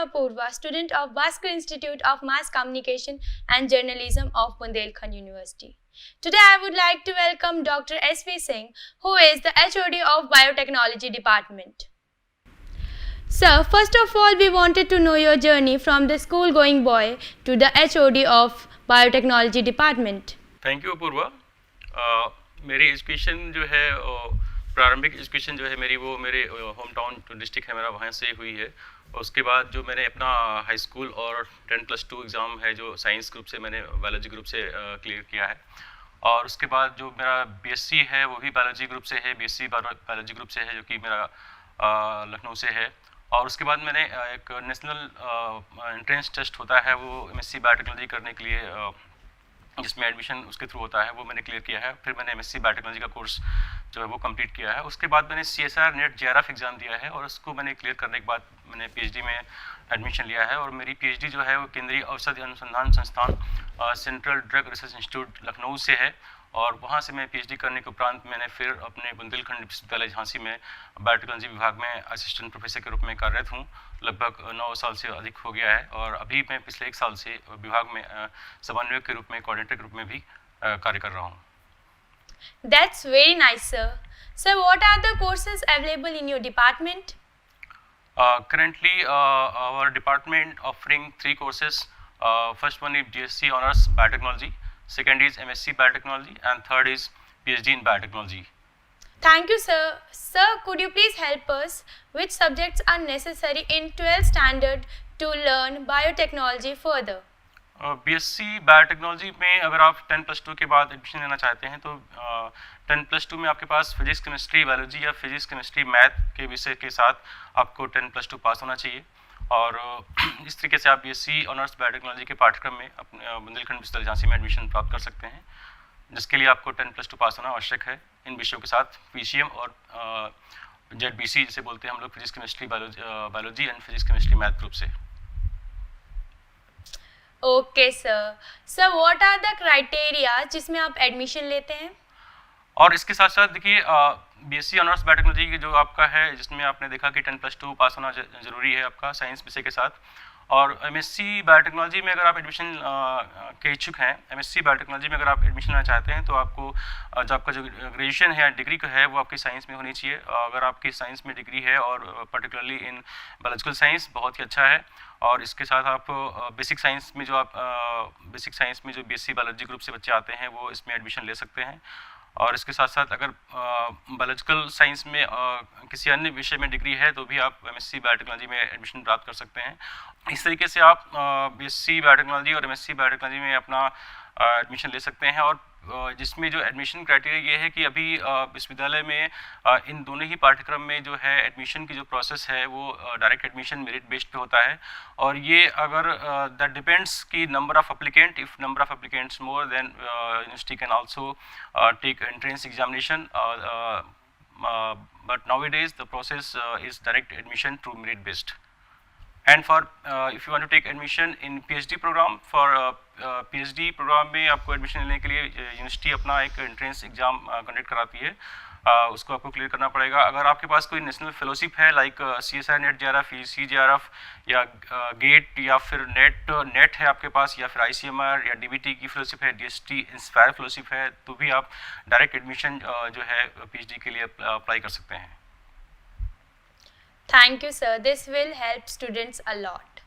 Apurva, student of Bhaskar Institute of Mass Communication and Journalism of Bundelkhand University. Today I would like to welcome Dr. S.V. Singh, who is the HOD of Biotechnology Department. Sir, first of all, we wanted to know your journey from the school-going boy to the HOD of Biotechnology Department. Thank you Apoorva. मेरी education जो है प्रारंभिक education जो है मेरी वो मेरे home town जो डिस्ट्रिक्ट है मेरा वहाँ से हुई है। उसके बाद जो मैंने अपना हाई स्कूल और 10+2 एग्ज़ाम है जो साइंस ग्रुप से मैंने बायोलॉजी ग्रुप से क्लियर किया है। और उसके बाद जो मेरा बीएससी है वो भी बायोलॉजी ग्रुप से है, बीएससी बायोलॉजी ग्रुप से है जो कि मेरा लखनऊ से है। और उसके बाद मैंने एक नेशनल एंट्रेंस टेस्ट होता है वो एमएससी बायोटेक्नोलॉजी करने के लिए जिसमें एडमिशन उसके थ्रू होता है वो मैंने क्लियर किया है। फिर मैंने एमएससी बायोटेक्नोलॉजी का कोर्स जो है वो कंप्लीट किया है। उसके बाद मैंने CSIR नेट JRF एग्ज़ाम दिया है और उसको मैंने क्लियर करने के बाद मैंने PhD में एडमिशन लिया है। और मेरी PhD जो है वो केंद्रीय औषधि अनुसंधान संस्थान central drug research institute Lucknow से है। और वहाँ से मैं PhD करने के उपरांत मैंने फिर अपने बुंदेलखंड विश्वविद्यालय झांसी में बायोटेक्नोलॉजी विभाग में असिस्टेंट प्रोफेसर के रूप में कार्यरत हूँ। लगभग 9 साल से अधिक हो गया है और अभी मैं पिछले 1 साल से विभाग में समन्वयक के रूप में, कोऑर्डिनेटर के रूप में भी कार्य कर रहा हूँ। That's very nice, sir. Sir, what are the courses available in your department? Currently, our department offering 3 courses. First one is BSc Honors Biotechnology, second is MSc Biotechnology, and third is PhD in Biotechnology. Thank you, sir. Sir, could you please help us which subjects are necessary in 12th standard to learn biotechnology further? BSc biotechnology में अगर आप 10+2 के बाद admission लेना चाहते हैं तो 10+2 में आपके पास फिजिक्स केमिस्ट्री बायोलॉजी या फिजिक्स केमिस्ट्री मैथ के विषय के साथ आपको 10+2 पास होना चाहिए। और इस तरीके से आप BSc ऑनर्स बायोटेक्नोलॉजी के पाठ्यक्रम में अपने बुंदेलखंड विश्वविद्यालय झांसी में एडमिशन प्राप्त कर सकते हैं, जिसके लिए आपको 10+2 पास होना आवश्यक है। इन विषयों के साथ PCM और ZBC जिसे बोलते हैं हम लोग, physics chemistry biology and physics chemistry math group से। Okay sir. Sir, what are the criteria जिसमें आप एडमिशन लेते हैं? और इसके साथ साथ देखिए BSc ऑनर्स बायोटेक्नोलॉजी की जो आपका है जिसमें आपने देखा कि 10+2 पास होना ज़रूरी है आपका साइंस विषय के साथ। और MSc बायोटेक्नोलॉजी में अगर आप एडमिशन के इच्छुक हैं, MSc बायोटेक्नोलॉजी में अगर आप एडमिशन लेना चाहते हैं तो आपको जो आपका जो ग्रेजुएशन है या डिग्री का है वो आपकी साइंस में होनी चाहिए। अगर आपकी साइंस में डिग्री है और पर्टिकुलरली इन बायोलॉजिकल साइंस बहुत ही अच्छा है। और इसके साथ आप बेसिक साइंस में जो BSc बायोलॉजी ग्रुप से बच्चे आते हैं वो इसमें एडमिशन ले सकते हैं। और इसके साथ साथ अगर बायोलॉजिकल साइंस में किसी अन्य विषय में डिग्री है तो भी आप MSc बायोटेक्नोलॉजी में एडमिशन प्राप्त कर सकते हैं। इस तरीके से आप BSc बायोटेक्नोलॉजी और MSc बायोटेक्नोलॉजी में अपना एडमिशन ले सकते हैं। और जिसमें जो एडमिशन क्राइटेरिया ये है कि अभी विश्वविद्यालय में इन दोनों ही पाठ्यक्रम में जो है एडमिशन की जो प्रोसेस है वो डायरेक्ट एडमिशन मेरिट बेस्ड पे होता है। और ये अगर दैट डिपेंड्स कि number of applicant, if number of applicants more than university can also take entrance examination, but nowadays the process is direct admission through merit based. And for if you want to take admission in PhD program, for PhD program में आपको admission लेने के लिए university अपना एक entrance exam conduct कराती है, उसको आपको क्लियर करना पड़ेगा। अगर आपके पास कोई नेशनल फेलोशिप है like CSIR net JRF, CJRF या गेट या फिर नेट है आपके पास, या फिर ICMR या DBT की फेलोशिप है, DST इंस्पायर फेलोशिप है, तो भी आप डायरेक्ट एडमिशन जो है PhD के लिए अप्लाई कर सकते हैं। Thank you, sir. This will help students a lot.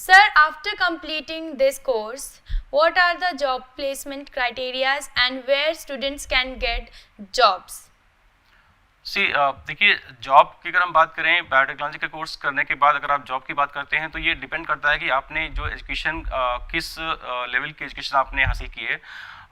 Sir, after completing this course, what are the job placement criteria and where students can get jobs? देखिए जॉब की अगर हम बात करें बायोटेक्नोलॉजी का कोर्स करने के बाद अगर आप जॉब की बात करते हैं तो ये डिपेंड करता है कि आपने जो एजुकेशन किस लेवल की एजुकेशन आपने हासिल की है।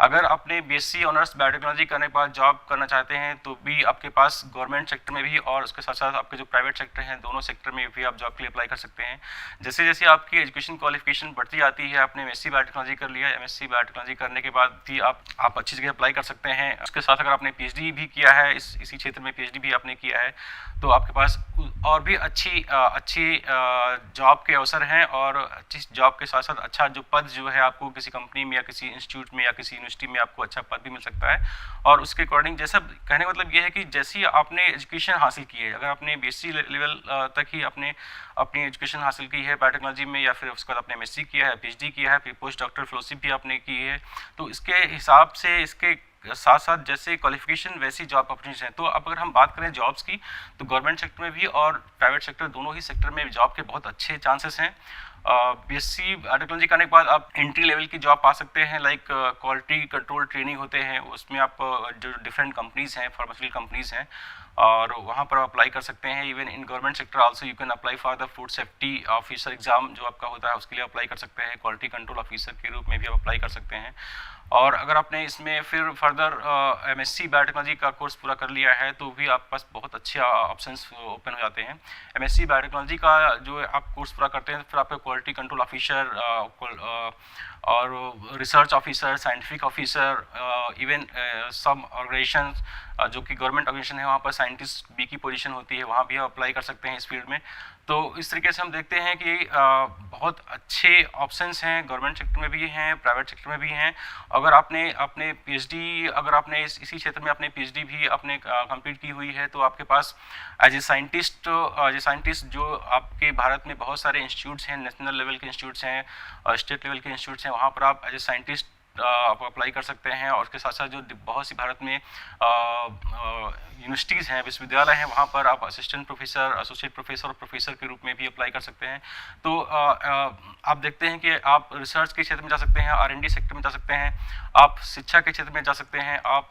अगर आपने BSc ऑनर्स बायोटेक्नोलॉजी करने के बाद जॉब करना चाहते हैं तो भी आपके पास गवर्नमेंट सेक्टर में भी और उसके साथ साथ आपके जो प्राइवेट सेक्टर हैं दोनों सेक्टर में भी आप जॉब के लिए अप्लाई कर सकते हैं। जैसे जैसे आपकी एजुकेशन क्वालिफिकेशन बढ़ती जाती है, आपने MSc बायोटेक्नोलॉजी कर लिया, MSc बायोटेक्नोलॉजी करने के बाद भी आप अच्छी जगह अप्लाई कर सकते हैं। उसके साथ अगर आपने PhD भी किया है, इसी क्षेत्र में PhD भी आपने किया है तो आपके पास और भी अच्छी जॉब के अवसर हैं। और अच्छी जॉब के साथ साथ अच्छा जो पद जो है आपको किसी कंपनी में या किसी इंस्टीट्यूट में या किसी यूनिवर्सिटी में आपको अच्छा पद भी मिल सकता है। और उसके अकॉर्डिंग जैसा कहने का मतलब ये है कि जैसी आपने एजुकेशन हासिल की है, अगर आपने बीएससी लेवल तक ही आपने अपनी एजुकेशन हासिल की है बायोटेक्नोलॉजी में, या फिर उसके बाद आपने एमएससी किया है, पीएचडी किया है, फिर पोस्ट डॉक्टर फेलोशिप भी आपने की है, तो इसके हिसाब से इसके साथ साथ जैसे क्वालिफिकेशन वैसी जॉब अपॉर्चुनिटीज हैं। तो अब अगर हम बात करें जॉब्स की, तो गवर्नमेंट सेक्टर में भी और प्राइवेट सेक्टर, दोनों ही सेक्टर में जॉब के बहुत अच्छे चांसेस हैं। बीएससी बायोटेक्नोलॉजी करने के बाद आप एंट्री लेवल की जॉब पा सकते हैं, लाइक क्वालिटी कंट्रोल ट्रेनिंग होते हैं, उसमें आप जो डिफरेंट कंपनीज हैं, फार्मास्यूटिकल कंपनीज हैं, और वहाँ पर अप्लाई कर सकते हैं। Even in government sector also you can apply for the food safety officer exam जो आपका होता है, उसके लिए अप्लाई कर सकते हैं। क्वालिटी कंट्रोल ऑफिसर के रूप में भी आप अप्लाई कर सकते हैं। और अगर आपने इसमें फिर फर्दर एमएससी बायोटेक्नोलॉजी का कोर्स पूरा कर लिया है, तो भी आपके पास बहुत अच्छे ऑप्शंस ओपन हो जाते हैं। एमएससी बायोटेक्नोलॉजी का जो आप कोर्स पूरा करते हैं, फिर आपको क्वालिटी कंट्रोल ऑफिसर और research officer, scientific officer, even some organization जो कि गवर्नमेंट ऑर्गेनाइजेशन है, वहाँ पर साइंटिस्ट बी की पोजीशन होती है, वहाँ भी आप अप्लाई कर सकते हैं इस फील्ड में। तो इस तरीके से हम देखते हैं कि बहुत अच्छे ऑप्शंस हैं, गवर्नमेंट सेक्टर में भी हैं, प्राइवेट सेक्टर में भी हैं। अगर आपने अपने पीएचडी, अगर आपने इसी क्षेत्र में अपने पीएचडी भी आपने कंप्लीट की हुई है, तो आपके पास एज ए साइंटिस्ट जो आपके भारत में बहुत सारे इंस्टीट्यूट्स हैं, नेशनल लेवल के इंस्टीट्यूट्स हैं, स्टेट लेवल के इंस्टीट्यूट्स हैं, वहाँ पर आप एज ए साइंटिस्ट आप अप्लाई कर सकते हैं। और उसके साथ साथ जो बहुत सी भारत में यूनिवर्सिटीज़ हैं, विश्वविद्यालय हैं, वहाँ पर आप असिस्टेंट प्रोफेसर, एसोसिएट प्रोफेसर और प्रोफेसर के रूप में भी अप्लाई कर सकते हैं। तो आप देखते हैं कि आप रिसर्च के क्षेत्र में जा सकते हैं, आर&डी सेक्टर में जा सकते हैं, आप शिक्षा के क्षेत्र में जा सकते हैं, आप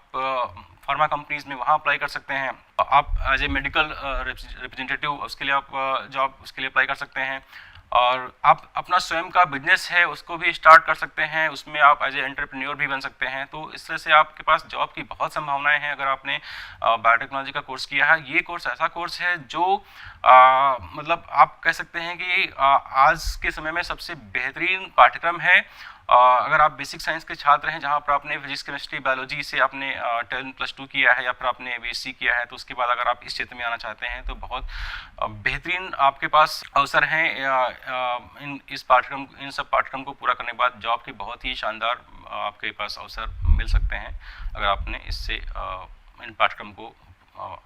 फार्मा कंपनीज में वहाँ अप्लाई कर सकते हैं, आप एज ए मेडिकल रिप्रेजेंटेटिव उसके लिए आप जॉब उसके लिए अप्लाई कर सकते हैं। और आप अपना स्वयं का बिजनेस है उसको भी स्टार्ट कर सकते हैं, उसमें आप एज ए एंटरप्रेन्योर भी बन सकते हैं। तो इस तरह से आपके पास जॉब की बहुत संभावनाएं हैं अगर आपने बायोटेक्नोलॉजी का कोर्स किया है। ये कोर्स ऐसा कोर्स है जो मतलब आप कह सकते हैं कि आज के समय में सबसे बेहतरीन पाठ्यक्रम है। अगर आप बेसिक साइंस के छात्र हैं, जहाँ पर आपने फिजिक्स, केमिस्ट्री, बायोलॉजी से आपने 10+2 किया है, या फिर आपने बीएससी किया है, तो उसके बाद अगर आप इस क्षेत्र में आना चाहते हैं, तो बहुत बेहतरीन आपके पास अवसर हैं। इन सब पाठ्यक्रम को पूरा करने के बाद जॉब के बहुत ही शानदार आपके पास अवसर मिल सकते हैं, अगर आपने इससे इन पाठ्यक्रम को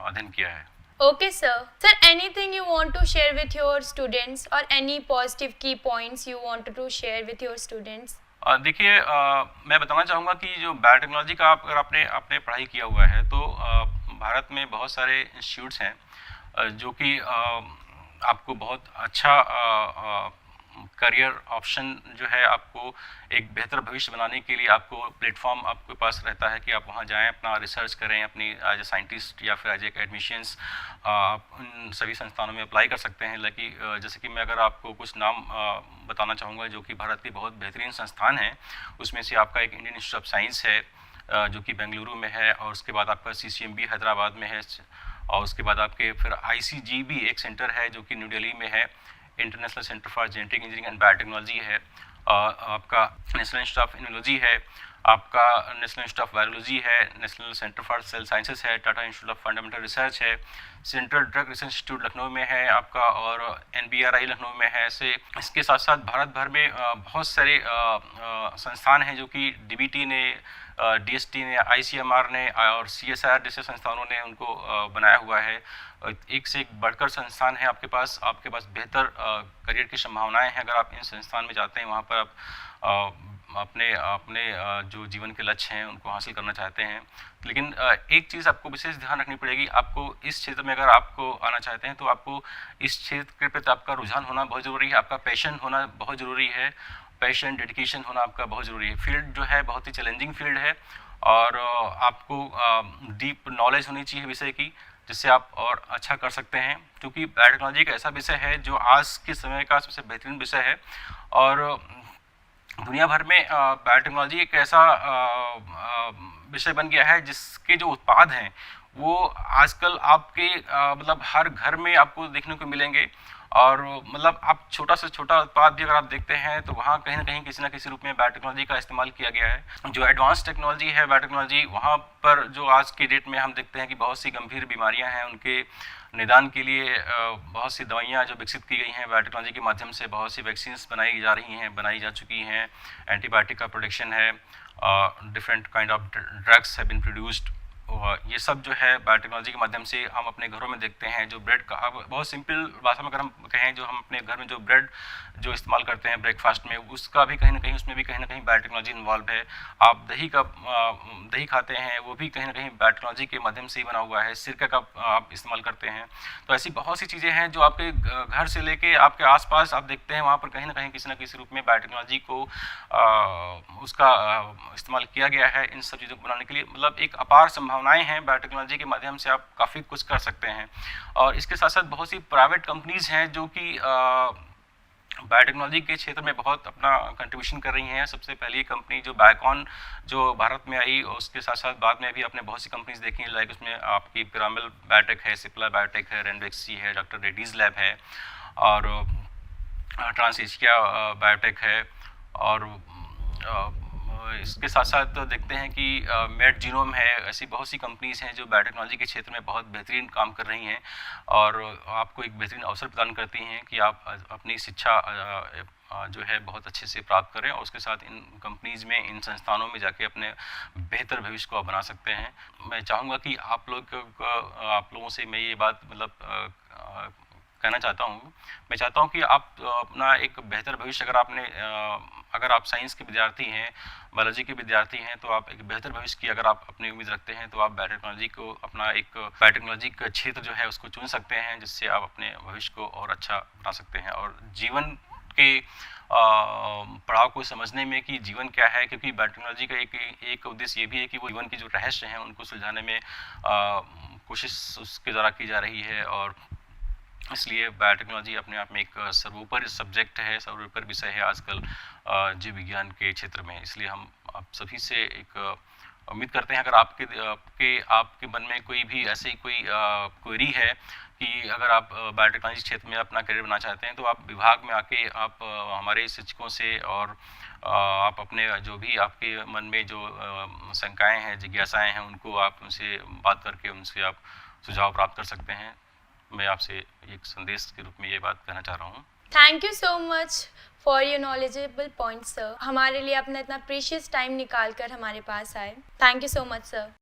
अध्ययन किया है। Okay, sir. Sir, anything you want to share with your students or any positive key points you wanted to share with your students? देखिए, मैं बताना चाहूँगा कि जो बायोटेक्नोलॉजी का अगर आपने पढ़ाई किया हुआ है, तो भारत में बहुत सारे इंस्टीट्यूट्स हैं जो कि आपको बहुत अच्छा करियर ऑप्शन जो है, आपको एक बेहतर भविष्य बनाने के लिए आपको प्लेटफॉर्म आपके पास रहता है कि आप वहाँ जाएं, अपना रिसर्च करें, अपनी एज ए साइंटिस्ट या फिर एज ए एडमिशंस आप उन सभी संस्थानों में अप्लाई कर सकते हैं। जैसे कि मैं अगर आपको कुछ नाम बताना चाहूँगा जो कि भारत के बहुत बेहतरीन संस्थान हैं, उसमें से आपका एक इंडियन इंस्टीट्यूट ऑफ साइंस है जो कि बेंगलुरु में है, और उसके बाद आपका CCMB हैदराबाद में है, और उसके बाद आपके फिर ICGB एक सेंटर है जो कि न्यू दिल्ली में है, international centre for genetic engineering and biotechnology है, आपका नेशनल इंस्टीट्यूट ऑफ इम्यूनोलॉजी है, आपका नेशनल इंस्टीट्यूट ऑफ वायरोलॉजी है, national centre for cell sciences है, Tata institute of fundamental research है, central drug research institute Lucknow में है आपका, और NBRI लखनऊ में है। इसके साथ साथ भारत भर में बहुत सारे संस्थान हैं जो कि DBT ने, DST ने, ICMR ने और CSIR जैसे संस्थानों ने उनको बनाया हुआ है। एक से एक बढ़कर संस्थान है आपके पास बेहतर करियर की संभावनाएं हैं। अगर आप इन संस्थान में जाते हैं, वहाँ पर आप अपने जो जीवन के लक्ष्य हैं उनको हासिल करना चाहते हैं। लेकिन एक चीज़ आपको विशेष ध्यान रखनी पड़ेगी, आपको इस क्षेत्र में अगर आपको आना चाहते हैं, तो आपको इस क्षेत्र के प्रति आपका रुझान होना बहुत ज़रूरी है, आपका पैशन होना बहुत ज़रूरी है, पैशन, डेडिकेशन होना आपका बहुत ज़रूरी है। फील्ड जो है बहुत ही चैलेंजिंग फील्ड है, और आपको डीप नॉलेज होनी चाहिए विषय की, जिससे आप और अच्छा कर सकते हैं। क्योंकि बायोटेक्नोलॉजी एक ऐसा विषय है जो आज के समय का सबसे बेहतरीन विषय है, और दुनिया भर में बायोटेक्नोलॉजी एक ऐसा विषय बन गया है जिसके जो उत्पाद हैं वो आजकल आपके मतलब हर घर में आपको देखने को मिलेंगे। और मतलब आप छोटा से छोटा उत्पाद भी अगर आप देखते हैं तो वहाँ कहीं ना कहीं किसी ना किसी रूप में बायोटेक्नोलॉजी का इस्तेमाल किया गया है। जो एडवांस टेक्नोलॉजी है बायोटेक्नोलॉजी, वहाँ पर जो आज की डेट में हम देखते हैं कि बहुत सी गंभीर बीमारियाँ हैं, उनके निदान के लिए बहुत सी दवाइयाँ जो विकसित की गई हैं बायोटेक्नोलॉजी के माध्यम से, बहुत सी वैक्सीन्स बनाई जा रही हैं, बनाई जा चुकी हैं, एंटीबायोटिक का प्रोडक्शन है, different kind of drugs have been produced. ये सब जो है बायोटेक्नोलॉजी के माध्यम से हम अपने घरों में देखते हैं। जो ब्रेड का, अब बहुत सिंपल भाषा में अगर हम कहें, जो हम अपने घर में जो ब्रेड जो इस्तेमाल करते हैं ब्रेकफास्ट में, उसका भी कहीं ना कहीं, उसमें भी कहीं ना कहीं बायोटेक्नोलॉजी इन्वॉल्व है। आप दही खाते हैं, वो भी कहीं ना कहीं बायोटेक्नोलॉजी के माध्यम से ही बना हुआ है। सिरका का आप इस्तेमाल करते हैं। तो ऐसी बहुत सी चीज़ें हैं जो आपके घर से लेके आपके आसपास आप देखते हैं, वहाँ पर कहीं ना कहीं किसी न किसी रूप में बायोटेक्नोलॉजी को उसका इस्तेमाल किया गया है इन सब चीज़ों को बनाने के लिए। मतलब एक अपार संभावनाएं हैं बायोटेक्नोलॉजी के माध्यम से, आप काफ़ी कुछ कर सकते हैं। और इसके साथ साथ बहुत सी प्राइवेट कंपनीज़ हैं जो कि बायोटेक्नोलॉजी के क्षेत्र में बहुत अपना कंट्रीब्यूशन कर रही हैं। सबसे पहली कंपनी जो बायोकॉन जो भारत में आई, उसके साथ साथ बाद में भी आपने बहुत सी कंपनीज देखी हैं, लाइक उसमें आपकी पिरामिल बायोटेक है, सिप्ला बायोटेक है, रेनवेक्सी है, डॉक्टर रेड्डीज़ लैब है, और ट्रांस एशिया बायोटेक है। और इसके साथ साथ देखते हैं कि मेड जीनोम है। ऐसी बहुत सी कंपनीज़ हैं जो बायोटेक्नोलॉजी के क्षेत्र में बहुत बेहतरीन काम कर रही हैं और आपको एक बेहतरीन अवसर प्रदान करती हैं कि आप अपनी शिक्षा जो है बहुत अच्छे से प्राप्त करें, और उसके साथ इन कंपनीज़ में, इन संस्थानों में जाके अपने बेहतर भविष्य को आप बना सकते हैं। मैं चाहूँगा कि आप लोगों से मैं ये बात मतलब कहना चाहता हूँ। मैं चाहता हूँ कि आप अपना एक बेहतर भविष्य, अगर आप साइंस के विद्यार्थी हैं, बायोलॉजी के विद्यार्थी हैं, तो आप एक बेहतर भविष्य की अगर आप अपनी उम्मीद रखते हैं तो आप बायोटेक्नोलॉजी को, अपना एक बायोटेक्नोलॉजी का क्षेत्र जो है उसको चुन सकते हैं, जिससे आप अपने भविष्य को और अच्छा बना सकते हैं। और जीवन के पड़ाव को समझने में कि जीवन क्या है, क्योंकि बायोटेक्नोलॉजी का एक उद्देश्य ये भी है कि वो जीवन की जो रहस्य हैं उनको सुलझाने में कोशिश उसके द्वारा की जा रही है। और इसलिए बायोटेक्नोलॉजी अपने आप में एक सर्वोपरि सब्जेक्ट है, सर्वोपरि विषय है आजकल जीव विज्ञान के क्षेत्र में। इसलिए हम आप सभी से एक उम्मीद करते हैं, अगर आपके मन में कोई भी ऐसी कोई क्वेरी है कि अगर आप बायोटेक्नोलॉजी क्षेत्र में अपना करियर बनाना चाहते हैं, तो आप विभाग में आके आप हमारे शिक्षकों से, और आप अपने जो भी आपके मन में जो शंकाएँ हैं, जिज्ञासाएँ हैं, उनको आप उनसे बात करके उनसे आप सुझाव प्राप्त कर सकते हैं। मैं आपसे एक संदेश के रूप में ये बात कहना चाह रहा हूँ। Thank you so much for your knowledgeable point sir. हमारे लिए अपना इतना प्रीशियस टाइम निकाल कर हमारे पास आए। Thank you so much sir.